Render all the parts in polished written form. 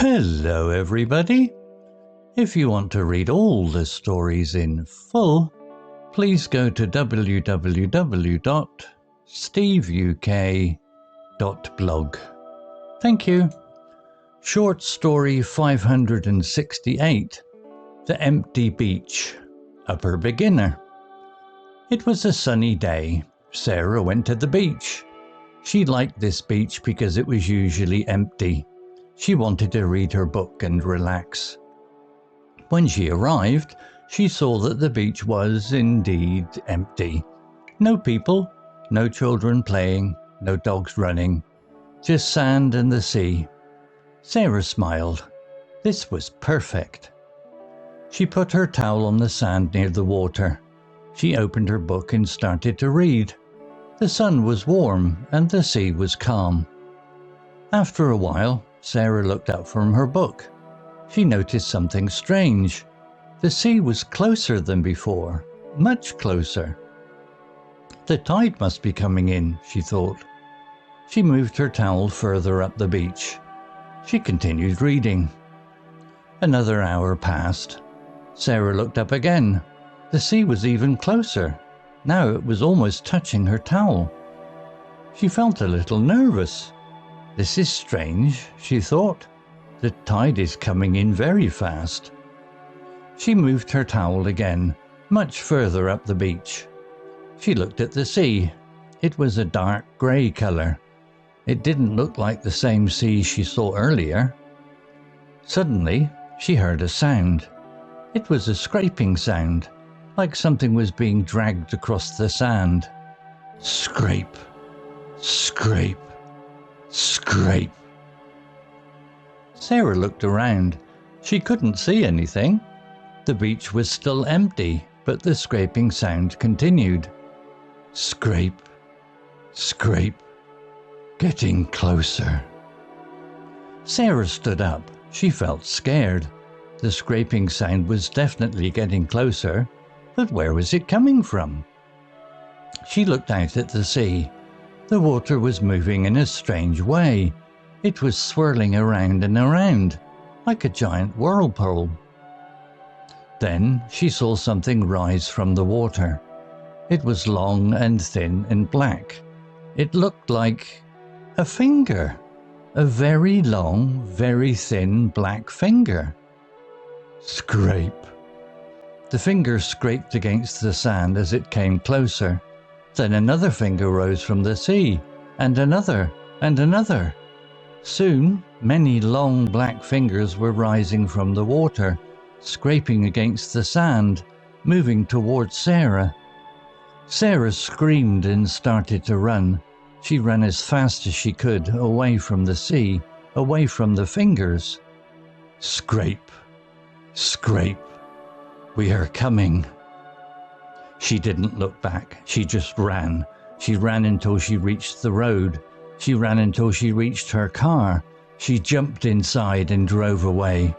Hello everybody! If you want to read all the stories in full, please go to www.steveuk.blog. Thank you. Short story 568, The Empty Beach, Upper Beginner. It was a sunny day. Sarah went to the beach. She liked this beach because it was usually empty. She wanted to read her book and relax. When she arrived, she saw that the beach was indeed empty. No people, no children playing, no dogs running, just sand and the sea. Sarah smiled. This was perfect. She put her towel on the sand near the water. She opened her book and started to read. The sun was warm and the sea was calm. After a while, Sarah looked up from her book. She noticed something strange. The sea was closer than before, much closer. The tide must be coming in, she thought. She moved her towel further up the beach. She continued reading. Another hour passed. Sarah looked up again. The sea was even closer. Now it was almost touching her towel. She felt a little nervous. This is strange, she thought. The tide is coming in very fast. She moved her towel again, much further up the beach. She looked at the sea. It was a dark grey colour. It didn't look like the same sea she saw earlier. Suddenly, she heard a sound. It was a scraping sound, like something was being dragged across the sand. Scrape, scrape, scrape. Sarah looked around. She couldn't see anything. The beach was still empty, but the scraping sound continued. Scrape, scrape, getting closer. Sarah stood up. She felt scared. The scraping sound was definitely getting closer, but where was it coming from? She looked out at the sea. The water was moving in a strange way. It was swirling around and around, like a giant whirlpool. Then she saw something rise from the water. It was long and thin and black. It looked like a finger, a very long, very thin black finger. Scrape. The finger scraped against the sand as it came closer. Then another finger rose from the sea, and another, and another. Soon, many long black fingers were rising from the water, scraping against the sand, moving towards Sarah. Sarah screamed and started to run. She ran as fast as she could, away from the sea, away from the fingers. Scrape, scrape. We are coming. She didn't look back. She just ran. She ran until she reached the road. She ran until she reached her car. She jumped inside and drove away.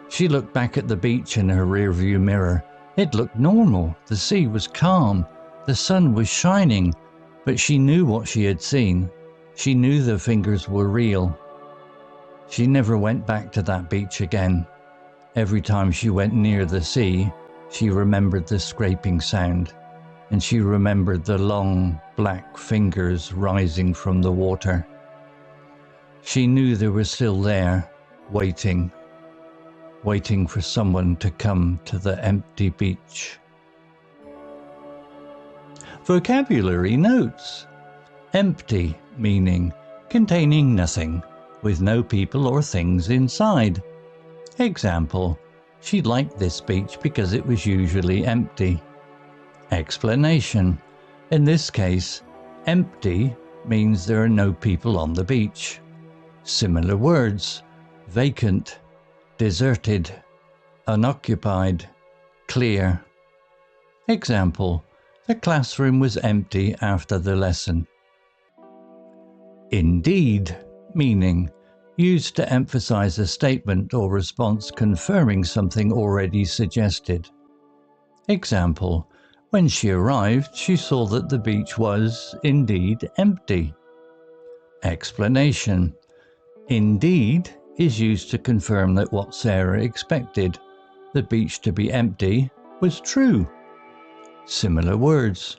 She looked back at the beach in her rearview mirror. It looked normal. The sea was calm. The sun was shining. But she knew what she had seen. She knew the fingers were real. She never went back to that beach again. Every time she went near the sea, she remembered the scraping sound, and she remembered the long, black fingers rising from the water. She knew they were still there, waiting for someone to come to the empty beach. Vocabulary notes. Empty, meaning containing nothing, with no people or things inside. Example, she liked this beach because it was usually empty. Explanation. In this case, empty means there are no people on the beach. Similar words. Vacant, deserted, unoccupied, clear. Example, the classroom was empty after the lesson. Indeed, meaning used to emphasize a statement or response confirming something already suggested. Example, when she arrived, she saw that the beach was indeed empty. Explanation. Indeed is used to confirm that what Sarah expected, the beach to be empty, was true. Similar words: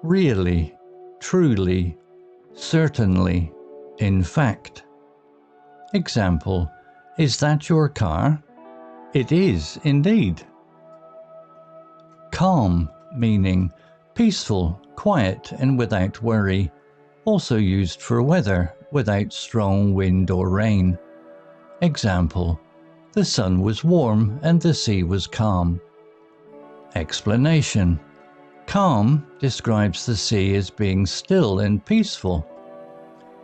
really, truly, certainly, in fact. Example: is that your car? It is indeed. Calm, meaning peaceful, quiet, and without worry. Also used for weather without strong wind or rain. Example: the sun was warm and the sea was calm. Explanation: calm describes the sea as being still and peaceful.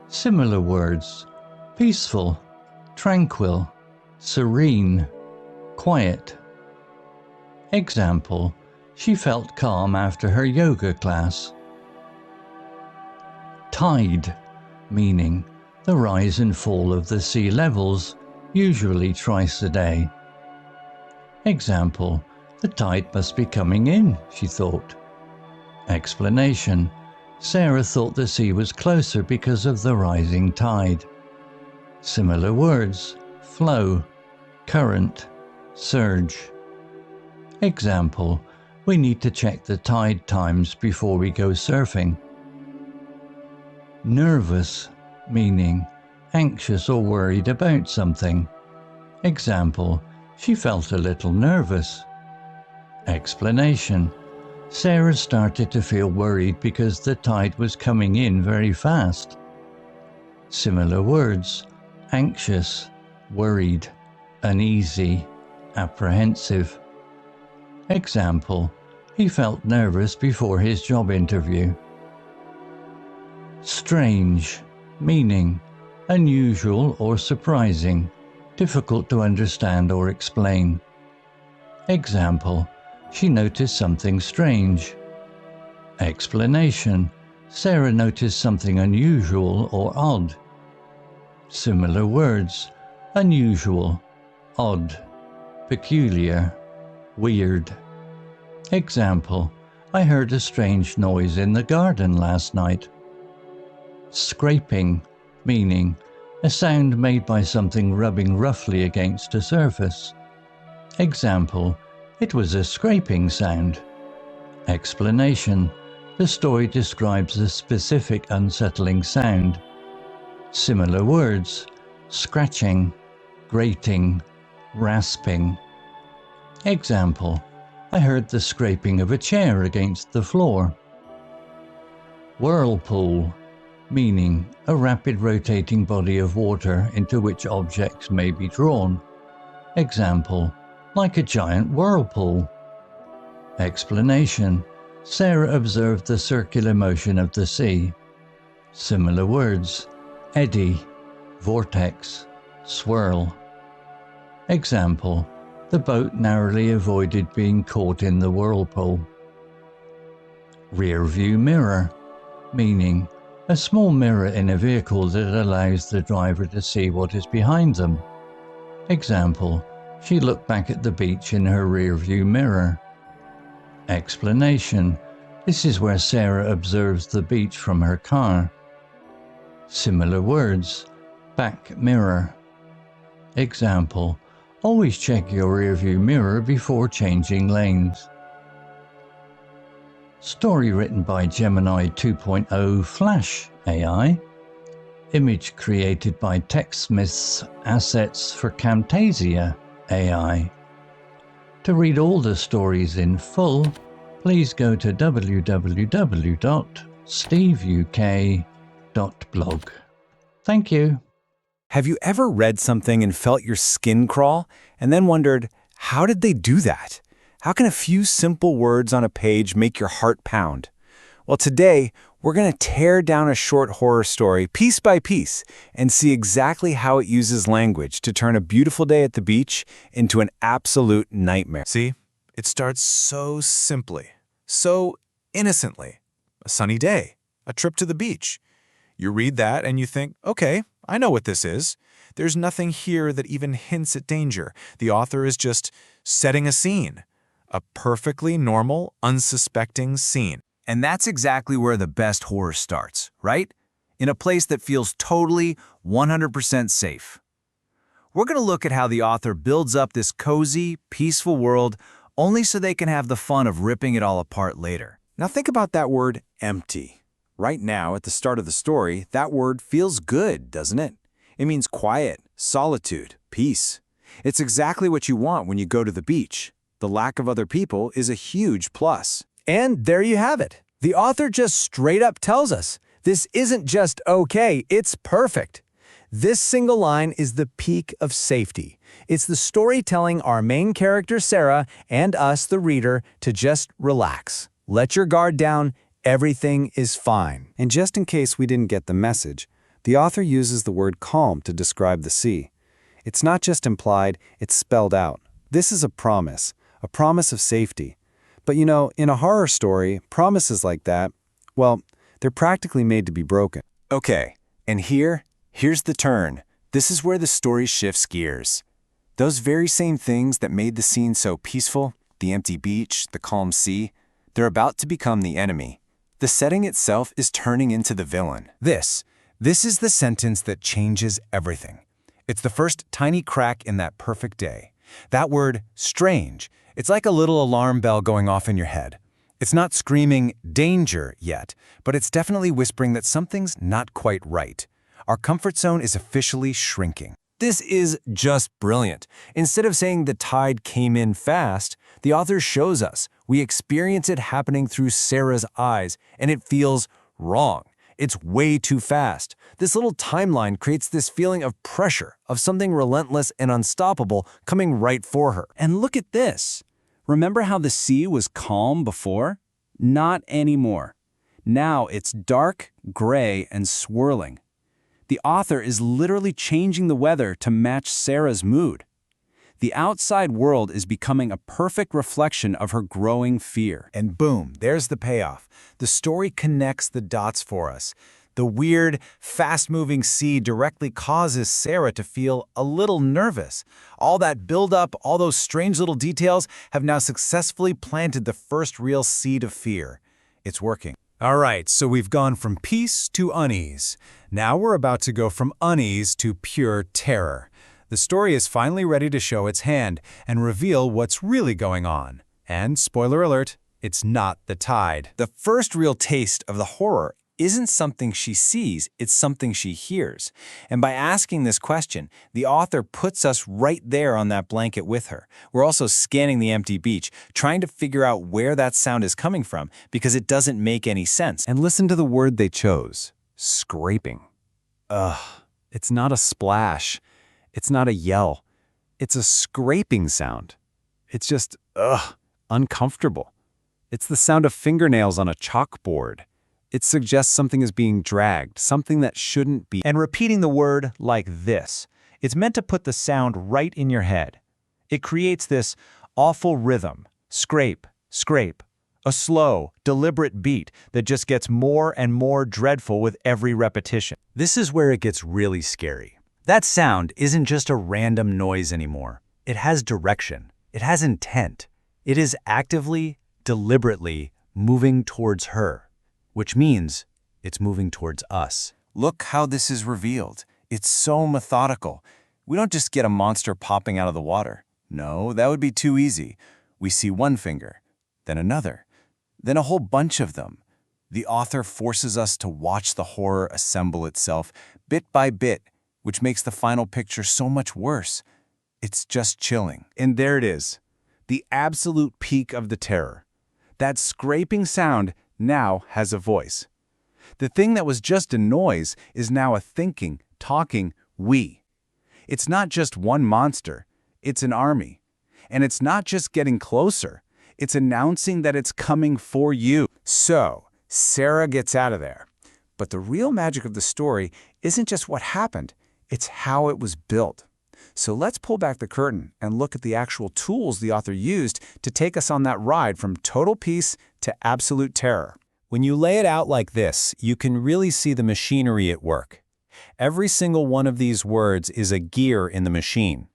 Similar words: peaceful, tranquil, serene, quiet. Example: she felt calm after her yoga class. Tide, meaning the rise and fall of the sea levels, usually twice a day. Example: the tide must be coming in, she thought. Explanation: Sarah thought the sea was closer because of the rising tide. Similar words: flow, current, surge. Example: we need to check the tide times before we go surfing. Nervous, meaning anxious or worried about something. Example: she felt a little nervous. Explanation: Sarah started to feel worried because the tide was coming in very fast. Similar words: anxious, worried, uneasy, apprehensive. Example: he felt nervous before his job interview. Strange, meaning unusual or surprising, difficult to understand or explain. Example: she noticed something strange. Explanation: Sarah noticed something unusual or odd. Similar words: unusual, odd, peculiar, weird. Example: I heard a strange noise in the garden last night. Scraping, meaning a sound made by something rubbing roughly against a surface. Example: it was a scraping sound. Explanation: the story describes a specific unsettling sound. Similar words: scratching, grating, rasping. Example: I heard the scraping of a chair against the floor. Whirlpool, meaning a rapid rotating body of water into which objects may be drawn. Example: like a giant whirlpool. Explanation: Sarah observed the circular motion of the sea. Similar words: eddy, vortex, swirl. Example: the boat narrowly avoided being caught in the whirlpool. Rear view mirror, meaning a small mirror in a vehicle that allows the driver to see what is behind them. Example: she looked back at the beach in her rear view mirror. Explanation: this is where Sarah observes the beach from her car. Similar words: back mirror. Example: always check your rearview mirror before changing lanes. Story written by Gemini 2.0 Flash AI. Image created by TechSmith's Assets for Camtasia AI. To read all the stories in full, please go to www.steveuk.blog. Thank you. Have you ever read something and felt your skin crawl, and then wondered, how did they do that? How can a few simple words on a page make your heart pound? Well, today, we're going to tear down a short horror story piece by piece and see exactly how it uses language to turn a beautiful day at the beach into an absolute nightmare. See, it starts so simply, so innocently. A sunny day, a trip to the beach. You read that and you think, okay, I know what this is. There's nothing here that even hints at danger. The author is just setting a scene. A perfectly normal, unsuspecting scene. And that's exactly where the best horror starts, right? In a place that feels totally 100% safe. We're going to look at how the author builds up this cozy, peaceful world only so they can have the fun of ripping it all apart later. Now think about that word empty. Right now, at the start of the story, that word feels good, doesn't it? It means quiet, solitude, peace. It's exactly what you want when you go to the beach. The lack of other people is a huge plus. And there you have it. The author just straight up tells us, this isn't just okay, it's perfect. This single line is the peak of safety. It's the story telling our main character Sarah and us, the reader, to just relax. Let your guard down, everything is fine. And just in case we didn't get the message, the author uses the word calm to describe the sea. It's not just implied, it's spelled out. This is a promise of safety. But you know, in a horror story, promises like that, well, they're practically made to be broken. Okay, and here's the turn. This is where the story shifts gears. Those very same things that made the scene so peaceful, the empty beach, the calm sea, they're about to become the enemy. The setting itself is turning into the villain. This is the sentence that changes everything. It's the first tiny crack in that perfect day. That word, strange, it's like a little alarm bell going off in your head. It's not screaming danger yet, but it's definitely whispering that something's not quite right. Our comfort zone is officially shrinking. This is just brilliant. Instead of saying the tide came in fast, the author shows us. We experience it happening through Sarah's eyes, and it feels wrong. It's way too fast. This little timeline creates this feeling of pressure, of something relentless and unstoppable coming right for her. And look at this. Remember how the sea was calm before? Not anymore. Now it's dark, gray, and swirling. The author is literally changing the weather to match Sarah's mood. The outside world is becoming a perfect reflection of her growing fear. And boom, there's the payoff. The story connects the dots for us. The weird, fast-moving sea directly causes Sarah to feel a little nervous. All that build-up, all those strange little details have now successfully planted the first real seed of fear. It's working. All right, so we've gone from peace to unease. Now we're about to go from unease to pure terror. The story is finally ready to show its hand and reveal what's really going on. And spoiler alert, it's not the tide. The first real taste of the horror isn't something she sees, it's something she hears. And by asking this question, the author puts us right there on that blanket with her. We're also scanning the empty beach, trying to figure out where that sound is coming from because it doesn't make any sense. And listen to the word they chose, scraping. Ugh, it's not a splash. It's not a yell. It's a scraping sound. It's just, uncomfortable. It's the sound of fingernails on a chalkboard. It suggests something is being dragged, something that shouldn't be. And repeating the word like this, it's meant to put the sound right in your head. It creates this awful rhythm, scrape, scrape, a slow, deliberate beat that just gets more and more dreadful with every repetition. This is where it gets really scary. That sound isn't just a random noise anymore. It has direction. It has intent. It is actively, deliberately moving towards her, which means it's moving towards us. Look how this is revealed. It's so methodical. We don't just get a monster popping out of the water. No, that would be too easy. We see one finger, then another, then a whole bunch of them. The author forces us to watch the horror assemble itself bit by bit, which makes the final picture so much worse. It's just chilling. And there it is, the absolute peak of the terror. That scraping sound now has a voice. The thing that was just a noise is now a thinking, talking we. It's not just one monster, it's an army. And it's not just getting closer, it's announcing that it's coming for you. So, Sarah gets out of there. But the real magic of the story isn't just what happened, it's how it was built. So let's pull back the curtain and look at the actual tools the author used to take us on that ride from total peace to absolute terror. When you lay it out like this, you can really see the machinery at work. Every single one of these words is a gear in the machine.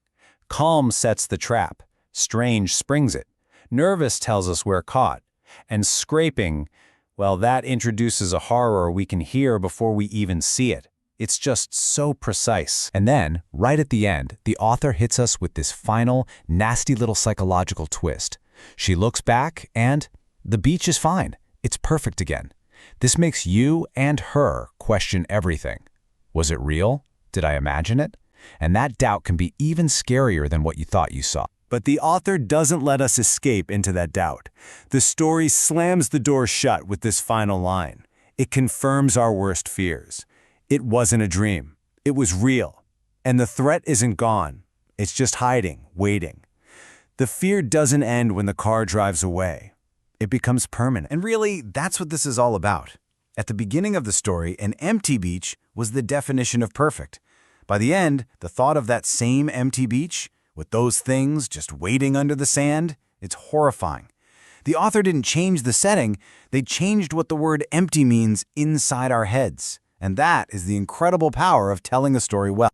Calm sets the trap. Strange springs it. Nervous tells us we're caught. And scraping, well, that introduces a horror we can hear before we even see it. It's just so precise. And then, right at the end, the author hits us with this final, nasty little psychological twist. She looks back and the beach is fine. It's perfect again. This makes you and her question everything. Was it real? Did I imagine it? And that doubt can be even scarier than what you thought you saw. But the author doesn't let us escape into that doubt. The story slams the door shut with this final line. It confirms our worst fears. It wasn't a dream. It was real. And the threat isn't gone. It's just hiding, waiting. The fear doesn't end when the car drives away. It becomes permanent. And really, that's what this is all about. At the beginning of the story, an empty beach was the definition of perfect. By the end, the thought of that same empty beach, with those things just waiting under the sand, it's horrifying. The author didn't change the setting, they changed what the word empty means inside our heads. And that is the incredible power of telling a story well.